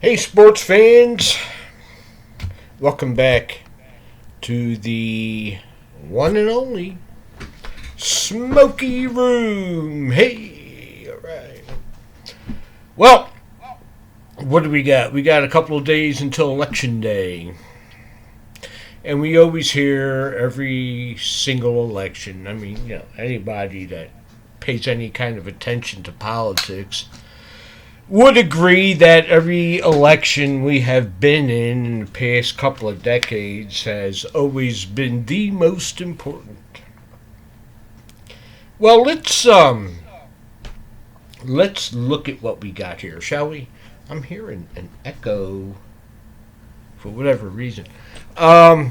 Hey, sports fans! Welcome back to the one and only Smoky Room. Hey, alright. Well, what do we got? We got a couple of days until Election Day. And we always hear every single election. I mean, anybody that pays any kind of attention to politics would agree that every election we have been in the past couple of decades has always been the most important. Well, let's look at what we got here, shall we? I'm hearing an echo for whatever reason. Yeah,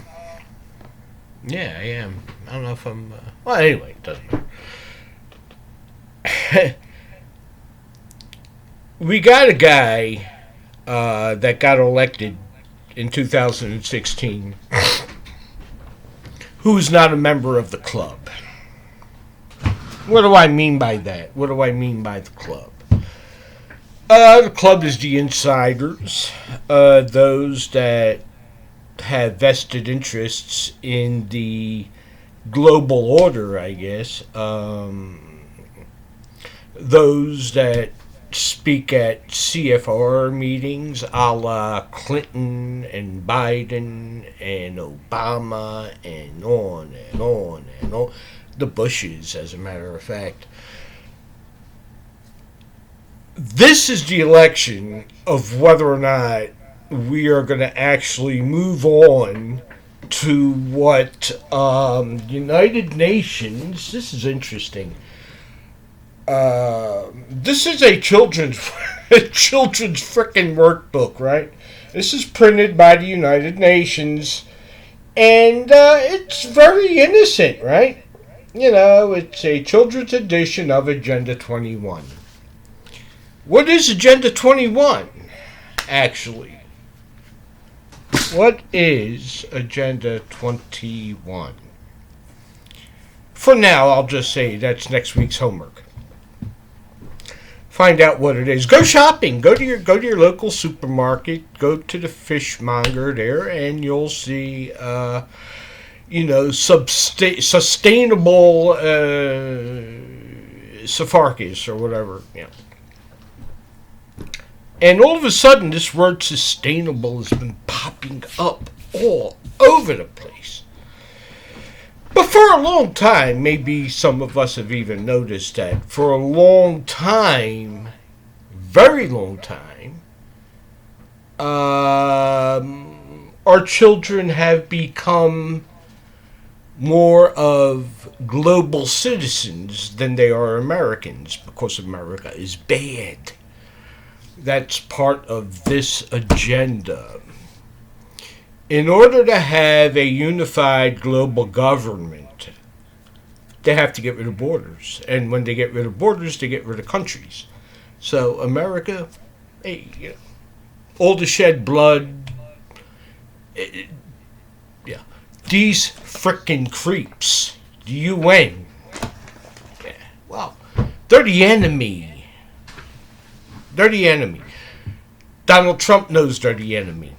I am. I don't know if I'm. Well, anyway, it doesn't matter. We got a guy that got elected in 2016 who is not a member of the club. What do I mean by that? What do I mean by the club? The club is the insiders, those that have vested interests in the global order, I guess. Those that speak at CFR meetings a la Clinton and Biden and Obama and on and on and on. The Bushes, as a matter of fact. This is the election of whether or not we are going to actually move on to what United Nations. This is interesting. This is a children's frickin' workbook, right? This is printed by the United Nations, and it's very innocent, right? It's a children's edition of Agenda 21. What is Agenda 21, actually? What is Agenda 21? For now, I'll just say that's next week's homework. Find out what it is. Go shopping. Go to your local supermarket. Go to the fishmonger there, and you'll see, sustainable Sepharkis or whatever. And all of a sudden, this word sustainable has been popping up all over the place. But for a long time, maybe some of us have even noticed that for a long time, very long time, our children have become more of global citizens than they are Americans, because America is bad. That's part of this agenda. In order to have a unified global government, they have to get rid of borders. And when they get rid of borders, they get rid of countries. So America, all the shed blood, these frickin' creeps, the UN, they're the enemy. They're the enemy. Donald Trump knows they're the enemy.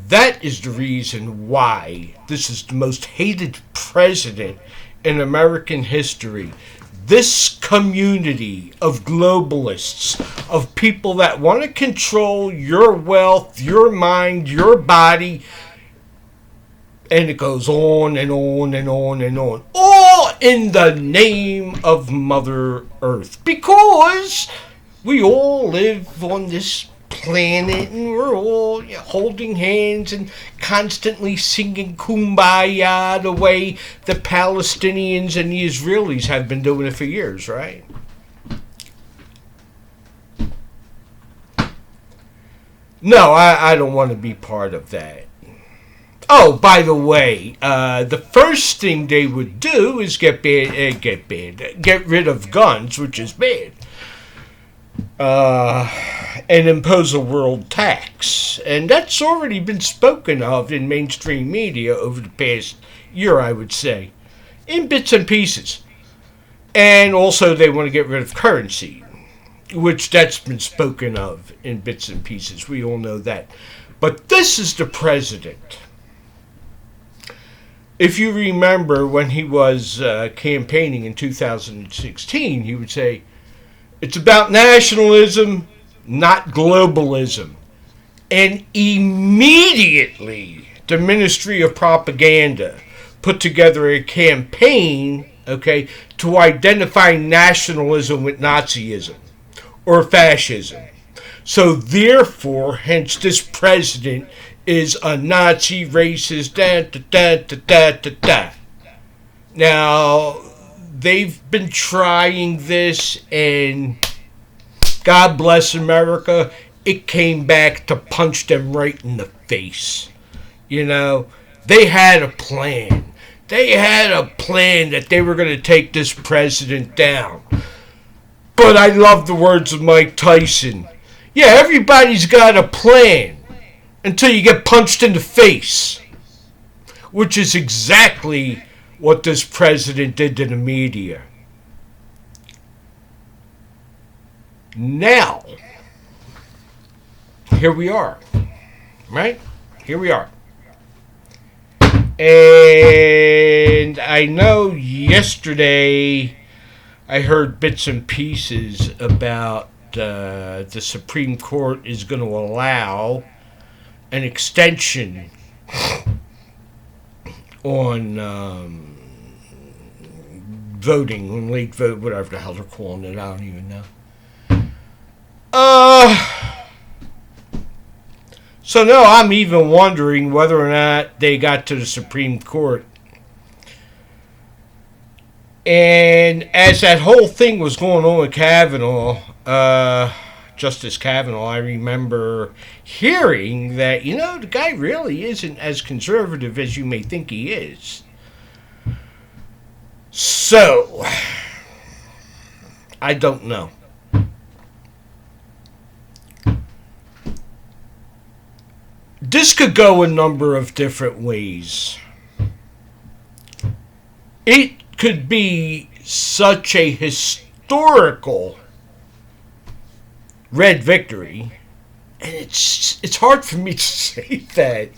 That is the reason why this is the most hated president in American history. This community of globalists, of people that want to control your wealth, your mind, your body, and it goes on and on and on and on. All in the name of Mother Earth. Because we all live on this planet and we're all holding hands and constantly singing Kumbaya the way the Palestinians and the Israelis have been doing it for years, right? No, I don't want to be part of that. Oh, by the way, the first thing they would do is get rid of guns, which is bad. And impose a world tax. And that's already been spoken of in mainstream media over the past year, I would say, in bits and pieces. And also they want to get rid of currency. which that's been spoken of in bits and pieces. We all know that. But this is the president. If you remember when he was campaigning in 2016, he would say, it's about nationalism, not globalism. And immediately, the Ministry of Propaganda put together a campaign, okay, to identify nationalism with Nazism or fascism. So therefore, hence this president is a Nazi, racist, Now, they've been trying this, and God bless America, it came back to punch them right in the face. You know, they had a plan. They had a plan that they were going to take this president down. But I love the words of Mike Tyson. Yeah, everybody's got a plan until you get punched in the face, which is exactly what this president did to the media. Now, here we are, right? Here we are. And I know yesterday I heard bits and pieces about the Supreme Court is going to allow an extension on voting, on late vote, whatever the hell they're calling it, I don't even know. So no, I'm even wondering whether or not they got to the Supreme Court. And as that whole thing was going on with Kavanaugh, Justice Kavanaugh, I remember hearing that, you know, the guy really isn't as conservative as you may think he is. So, I don't know. This could go a number of different ways. It could be such a historical red victory, and it's hard for me to say that.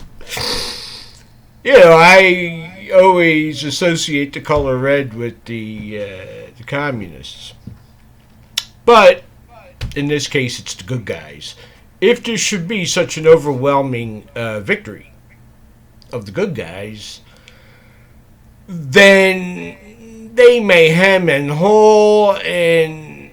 You know, I always associate the color red with the communists, but in this case, it's the good guys. If there should be such an overwhelming victory of the good guys, then they may hem and haw, and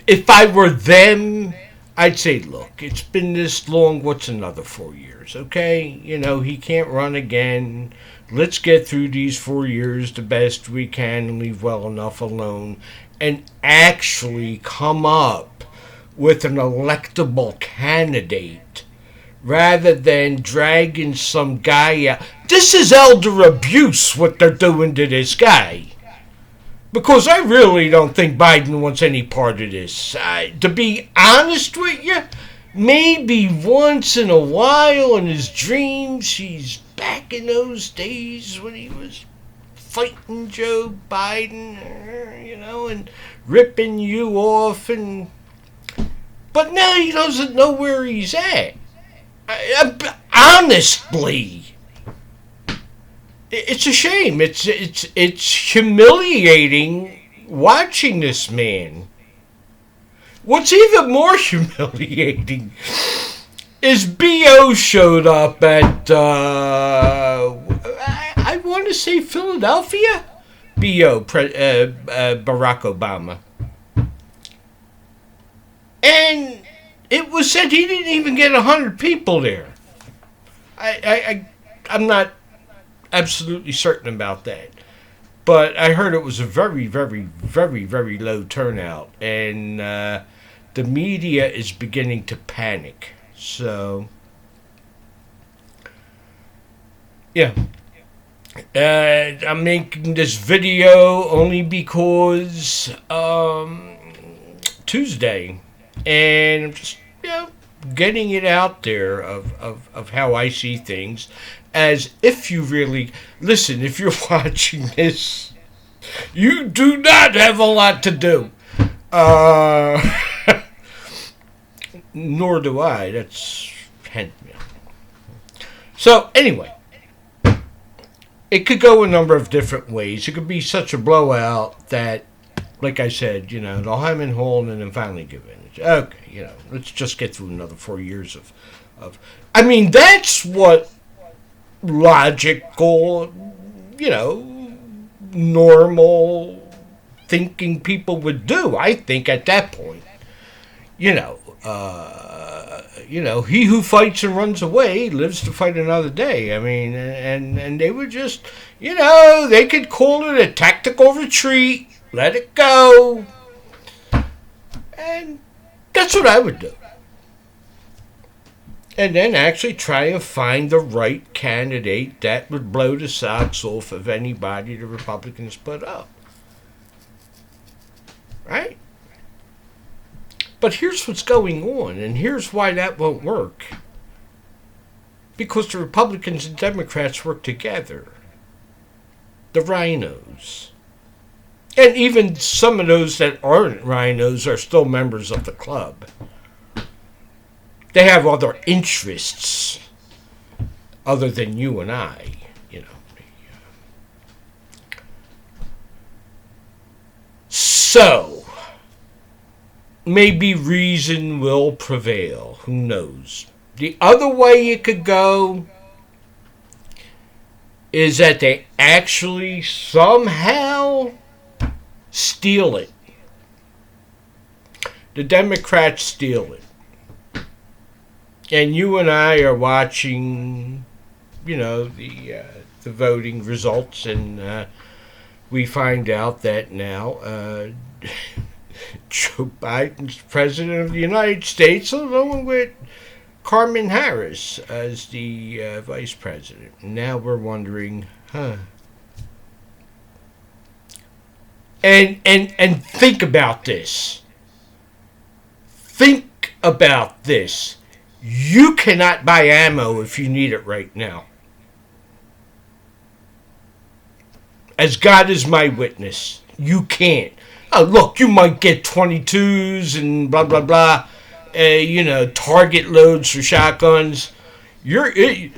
if I were them, I'd say, look, it's been this long, what's another 4 years, okay? You know, he can't run again. Let's get through these 4 years the best we can and leave well enough alone and actually come up with an electable candidate rather than dragging some guy out. This is elder abuse, what they're doing to this guy. Because I really don't think Biden wants any part of this. To be honest with you, maybe once in a while in his dreams, he's back in those days when he was fighting Joe Biden, you know, and ripping you off. But now he doesn't know where he's at. Honestly, it's a shame. It's humiliating watching this man. What's even more humiliating is B.O. showed up at I want to say Philadelphia. B.O. Barack Obama. And it was said he didn't even get 100 people there. I'm not absolutely certain about that. But I heard it was a very, very, very, very low turnout. And the media is beginning to panic. So, yeah. I'm making this video only because Tuesday. And I'm just, you know, getting it out there of how I see things. As if you really, listen, if you're watching this, you do not have a lot to do. Uh, nor do I. That's hint mail. So anyway, it could go a number of different ways. It could be such a blowout that, like I said, they'll hem and hold and then finally give in. Okay, let's just get through another 4 years of. I mean, that's what logical, normal thinking people would do. I think at that point, he who fights and runs away lives to fight another day. I mean, and they would just, they could call it a tactical retreat, let it go, and that's what I would do. And then actually try and find the right candidate that would blow the socks off of anybody the Republicans put up. Right? But here's what's going on, and here's why that won't work. Because the Republicans and Democrats work together. The rhinos. And even some of those that aren't rhinos are still members of the club. They have other interests other than you and I, So, maybe reason will prevail. Who knows? The other way it could go is that they actually somehow steal it. The Democrats steal it. And you and I are watching, the voting results, and we find out that now Joe Biden's president of the United States, along with Carmen Harris as the vice president. Now we're wondering, And think about this. Think about this. You cannot buy ammo if you need it right now. As God is my witness, you can't. Look, you might get 22s and blah, blah, blah. Target loads for shotguns. Try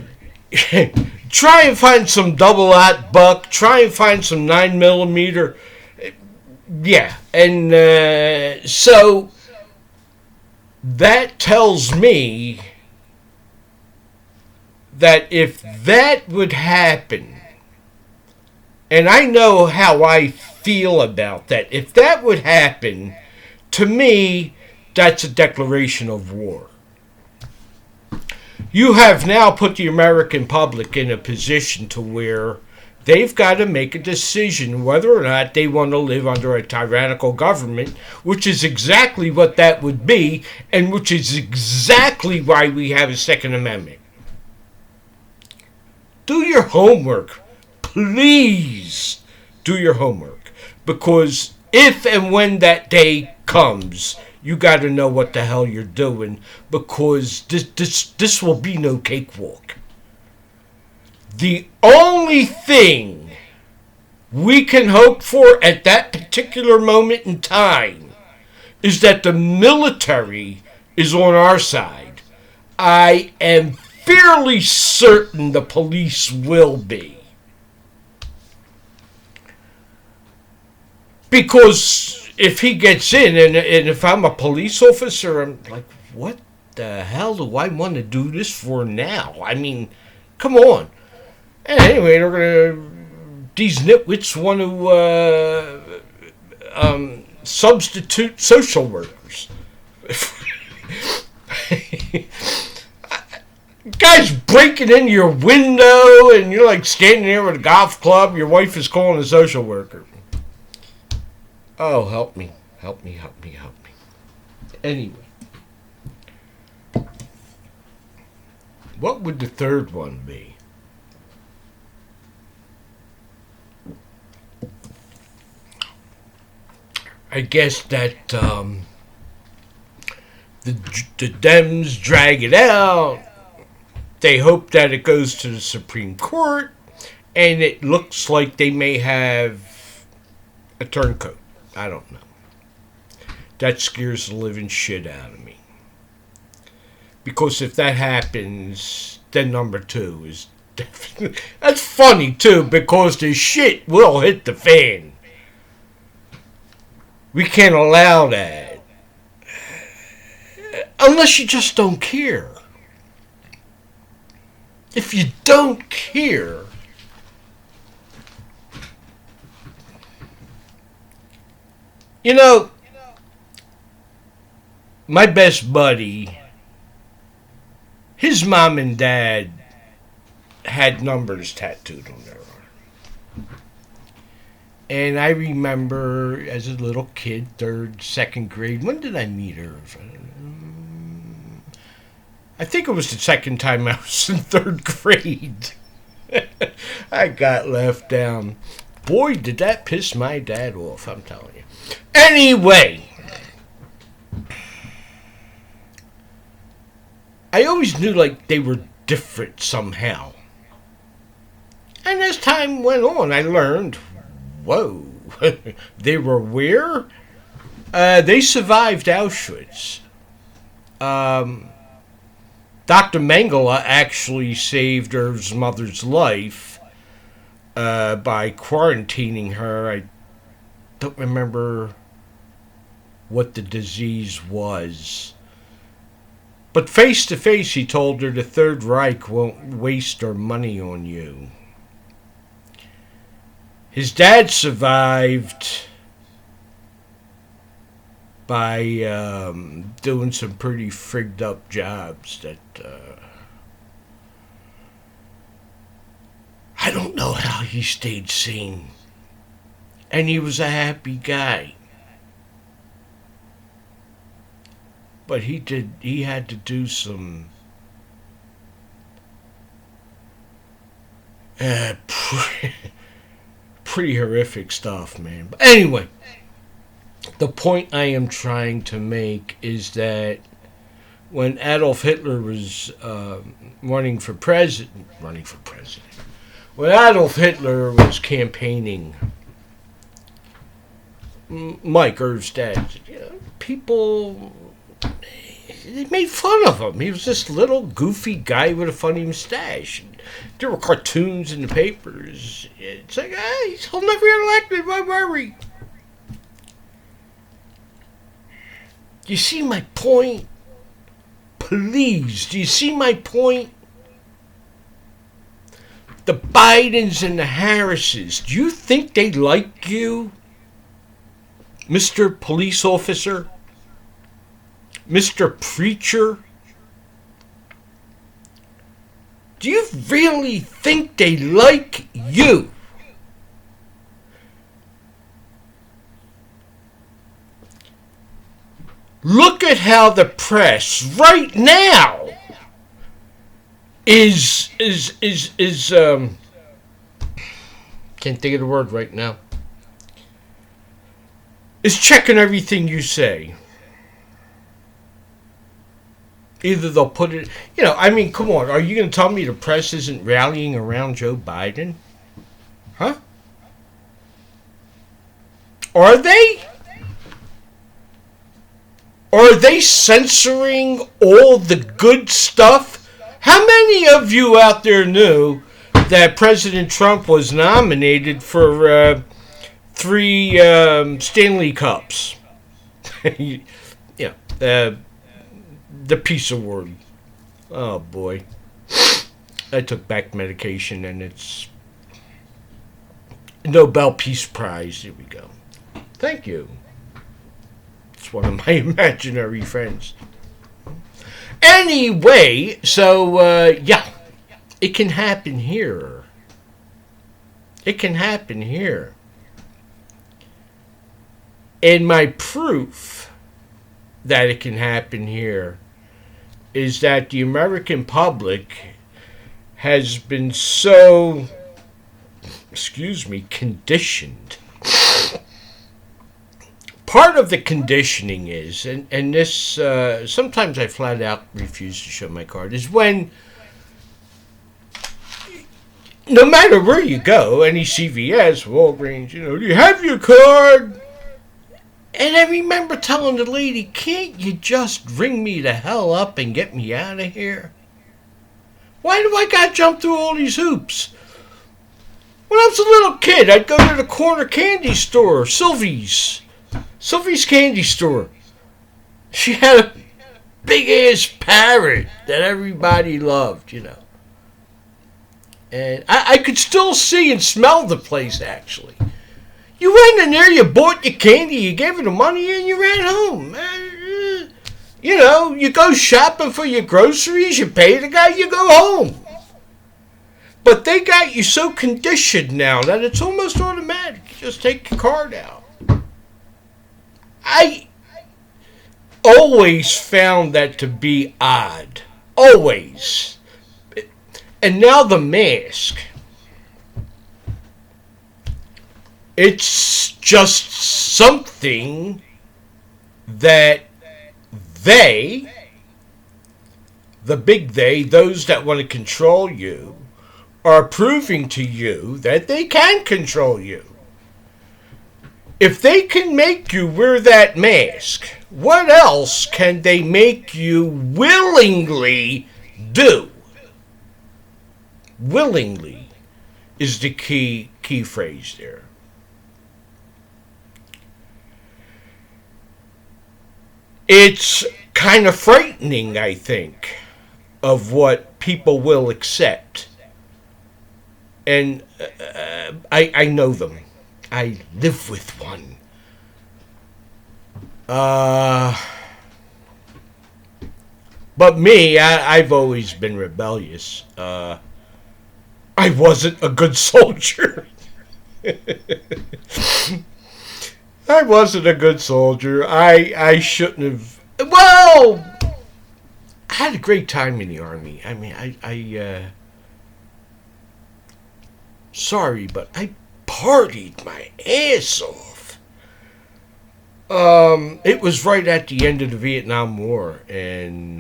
and find some double-aught buck. Try and find some 9mm. Yeah, and so that tells me that if that would happen, and I know how I feel about that, if that would happen, to me, that's a declaration of war. You have now put the American public in a position to where they've got to make a decision whether or not they want to live under a tyrannical government, which is exactly what that would be, and which is exactly why we have a Second Amendment. Do your homework. Please do your homework. Because if and when that day comes, you got to know what the hell you're doing, because this will be no cakewalk. The only thing we can hope for at that particular moment in time is that the military is on our side. I am fairly certain the police will be. Because if he gets in, and if I'm a police officer, I'm like, what the hell do I want to do this for now? I mean, come on. And anyway, these nitwits want to substitute social workers. Guys breaking in your window, and you're like standing there with a golf club. Your wife is calling a social worker. Oh, help me. Help me, help me, help me. Anyway. What would the third one be? I guess that the Dems drag it out. They hope that it goes to the Supreme Court, and it looks like they may have a turncoat. I don't know. that scares the living shit out of me. Because if that happens, then number 2 is definitely... That's funny, too, because the shit will hit the fan. We can't allow that. Unless you just don't care. If you don't care... You know, my best buddy, his mom and dad had numbers tattooed on their arm. And I remember as a little kid, 3rd, 2nd grade, when did I meet her? I think it was the second time I was in 3rd grade. I got left down. Boy, did that piss my dad off, I'm telling you. Anyway, I always knew like they were different somehow. And as time went on, I learned, whoa, they were where? They survived Auschwitz. Dr. Mengele actually saved her mother's life by quarantining her. I don't remember what the disease was. But face to face, he told her the Third Reich won't waste their money on you. His dad survived by doing some pretty frigged up jobs that I don't know how he stayed sane. And he was a happy guy. But he had to do some pretty horrific stuff, man. But anyway, the point I am trying to make is that when Adolf Hitler was running for president, when Adolf Hitler was campaigning, Mike Irv's dad, people, they made fun of him. He was this little goofy guy with a funny mustache. There were cartoons in the papers. It's like, hey, he'll never get elected, why worry? You see my point? Please, do you see my point? The Bidens and the Harrises, do you think they like you? Mr. Police Officer? Mr. Preacher? Do you really think they like you? Look at how the press right now is can't think of the word right now. Is checking everything you say. Either they'll put it, come on, are you going to tell me the press isn't rallying around Joe Biden? Huh? Are they? Or are they censoring all the good stuff? How many of you out there knew that President Trump was nominated for 3 Stanley Cups? The Peace Award. Oh boy. I took back medication and it's Nobel Peace Prize. Here we go. Thank you. It's one of my imaginary friends. Anyway, so it can happen here. It can happen here. And my proof that it can happen here is that the American public has been so, conditioned. Part of the conditioning is, and this, sometimes I flat out refuse to show my card, is when, no matter where you go, any CVS, Walgreens, do you have your card? And I remember telling the lady, can't you just ring me the hell up and get me out of here? Why do I got to jump through all these hoops? When I was a little kid, I'd go to the corner candy store, Sylvie's candy store. She had a big-ass parrot that everybody loved, you know. And I could still see and smell the place, actually. You went in there, you bought your candy, you gave her the money, and you ran home. You know, you go shopping for your groceries, you pay the guy, you go home. But they got you so conditioned now that it's almost automatic. You just take your card out. I always found that to be odd. Always. And now the mask. It's just something that they, the big they, those that want to control you, are proving to you that they can control you. If they can make you wear that mask, what else can they make you willingly do? Willingly is the key phrase there. It's kind of frightening, I think, of what people will accept. And I know them. I live with one. But me, I've always been rebellious. I wasn't a good soldier. I wasn't a good soldier. I shouldn't have. Well, I had a great time in the Army. I mean, sorry, but I partied my ass off. It was right at the end of the Vietnam War, and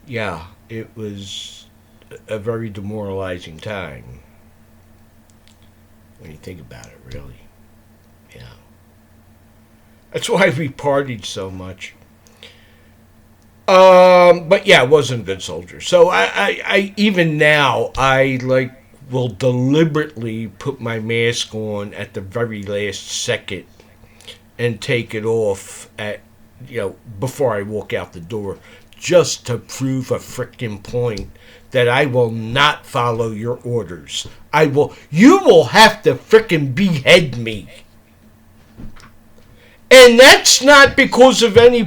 yeah, it was a very demoralizing time when you think about it, really. Yeah, that's why we partied so much. But yeah, I wasn't a good soldier. So I even now, I will deliberately put my mask on at the very last second and take it off before I walk out the door, just to prove a frickin' point that I will not follow your orders. You will have to frickin' behead me. And that's not because of any,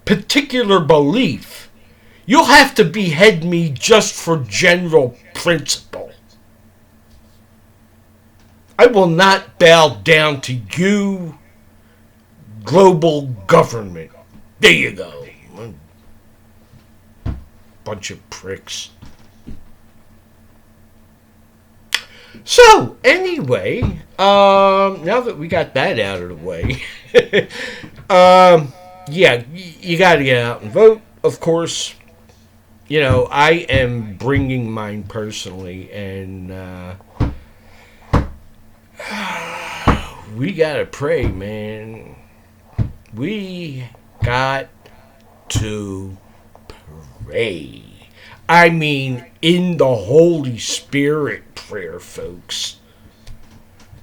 particular belief. You'll have to behead me just for general principle. I will not bow down to you, global government. There you go. Bunch of pricks. So, anyway, now that we got that out of the way, yeah, you got to get out and vote, of course. You know, I am bringing mine personally, and we got to pray, man. We got to pray. I mean, in the Holy Spirit prayer, folks.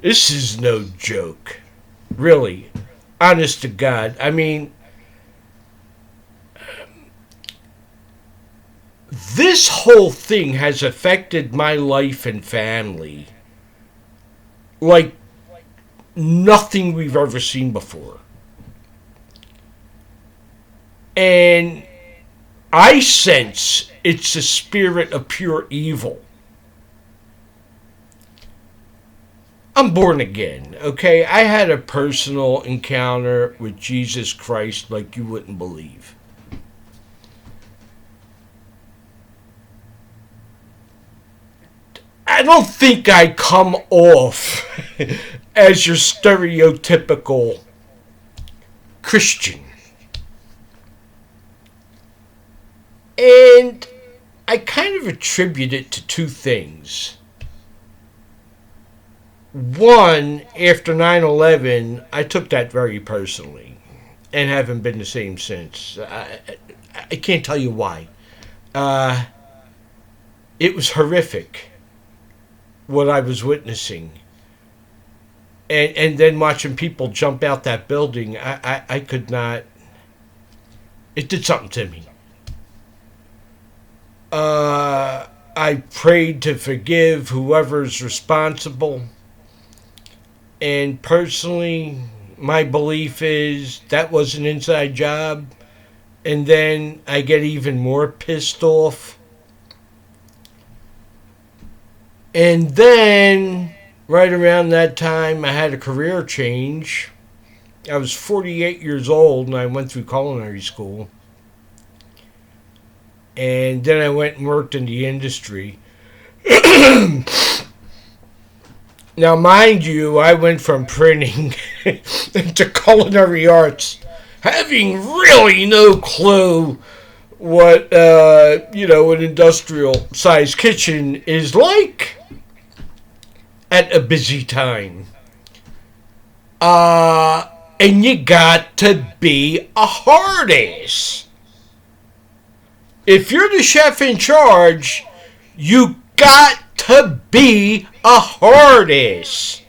This is no joke. Really. Honest to God. I mean, this whole thing has affected my life and family like nothing we've ever seen before. And I sense it's a spirit of pure evil. I'm born again, okay? I had a personal encounter with Jesus Christ like you wouldn't believe. I don't think I come off as your stereotypical Christian. And I kind of attribute it to two things. One, after 9/11, I took that very personally and haven't been the same since. I can't tell you why. Uh, it was horrific what I was witnessing. And then watching people jump out that building, I could not. It did something to me. I prayed to forgive whoever's responsible. And personally, my belief is that was an inside job. And then I get even more pissed off. And then, right around that time, I had a career change. I was 48 years old and I went through culinary school. And then I went and worked in the industry. Now, mind you, I went from printing into culinary arts, having really no clue what, an industrial-sized kitchen is like at a busy time. And you got to be a hard ass. If you're the chef in charge, you got to be a hard ass.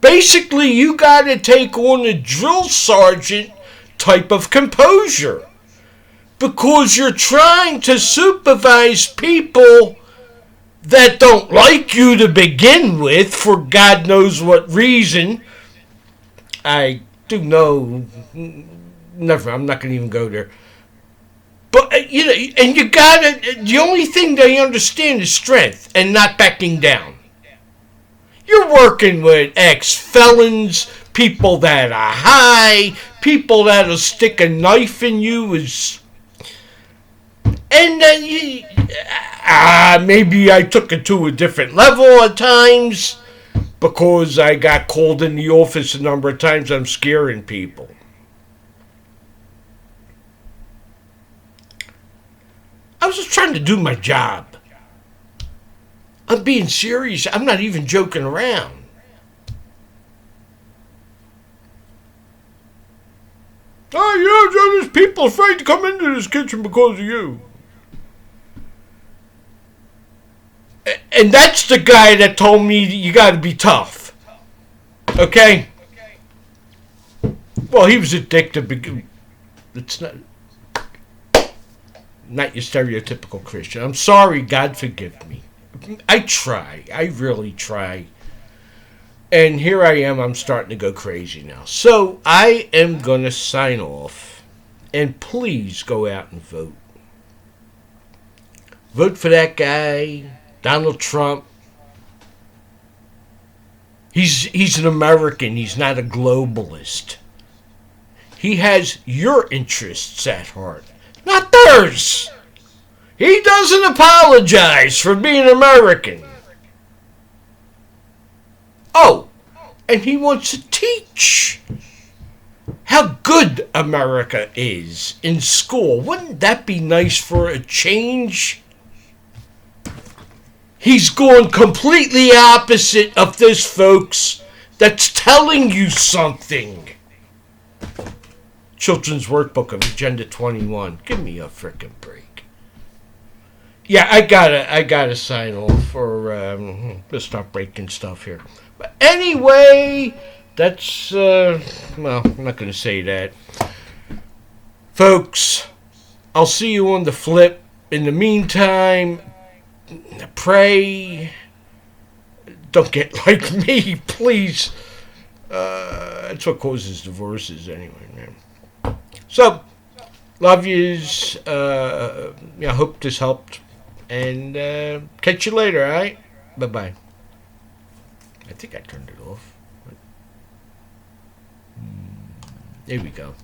Basically, you got to take on a drill sergeant type of composure. Because you're trying to supervise people that don't like you to begin with for God knows what reason. I do know. Never. I'm not going to even go there. But, and you gotta, the only thing they understand is strength and not backing down. You're working with ex-felons, people that are high, people that'll stick a knife in you. And maybe I took it to a different level at times because I got called in the office a number of times. I'm scaring people. I was just trying to do my job. I'm being serious. I'm not even joking around. Oh, yeah, there's people afraid to come into this kitchen because of you. And that's the guy that told me you got to be tough. Okay? Well, he was a dick to begin. It's not your stereotypical Christian. I'm sorry, God forgive me. I try. I really try. And here I am, I'm starting to go crazy now. So I am going to sign off. And please go out and vote. Vote for that guy, Donald Trump. He's an American. He's not a globalist. He has your interests at heart. Not theirs. He doesn't apologize for being American. Oh, and he wants to teach how good America is in school. Wouldn't that be nice for a change? He's going completely opposite of this, folks. That's telling you something. Children's Workbook of Agenda 21. Give me a frickin' break. Yeah, I gotta sign off, or let's start breaking stuff here. But anyway, that's well, I'm not gonna say that, folks. I'll see you on the flip. In the meantime, pray. Don't get like me, please. That's what causes divorces, anyway, man. So, love yous. I hope this helped. And catch you later, alright? Bye-bye. I think I turned it off. There we go.